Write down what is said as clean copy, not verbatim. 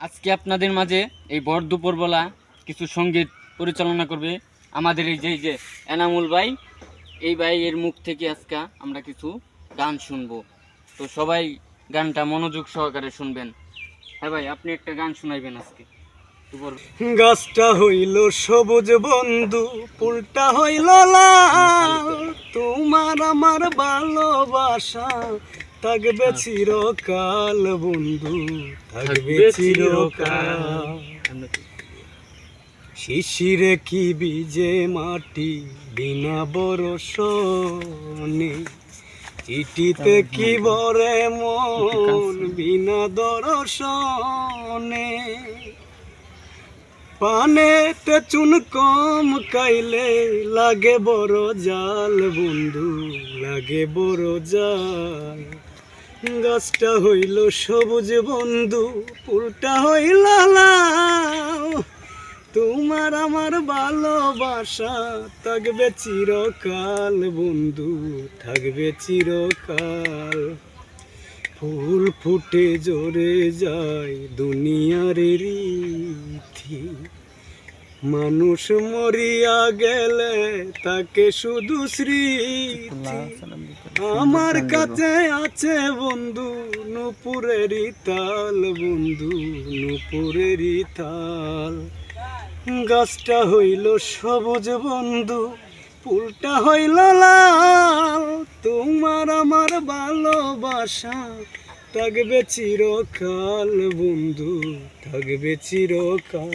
আজকে আপনাদের মাঝে এই ভর দুপুরবেলা কিছু সঙ্গীত পরিচালনা করবে আমাদের এই যে এনামুল ভাই। এই ভাইয়ের মুখ থেকে আজকে আমরা কিছু গান শুনবো। তো সবাই গানটা মনোযোগ সহকারে শুনবেন। হ্যাঁ ভাই, আপনি একটা গান শোনাইবেন আজকে। গাছটা হইল সবুজ বন্ধু, ফুলটা হইল লাল, তোমার আমার ভালোবাসা থাকবে চিরকাল বন্ধু, থাকবে চিরকাল। শিশিরে কি বিজে মাটি বিনা বরষণে, চিঠিতে কি বরে মন বিনা দর্শনে। পানেতে চুন কম কাইলে লাগে বড় জাল বন্ধু, লাগে বড় জাল। গাছটা হইল সবুজ বন্ধু, ফুলটা হইল লাল, তোমার আমার ভালোবাসা থাকবে চিরকাল বন্ধু, থাকবে চিরকাল। ফুল ফুটে ঝরে যায় দুনিয়ার রীতি, মানুষ মরিয়া গেলে তাকে শুধু স্মৃতি। আমার কাছে আছে বন্ধু নুপুরেরই তাল বন্ধু, নুপুরেরই তাল। গাছটা হইল সবুজ বন্ধু, ফুলটা হইল লাল, তোমার আমার ভালোবাসা থাকবে চিরকাল বন্ধু, থাকবে চিরকাল।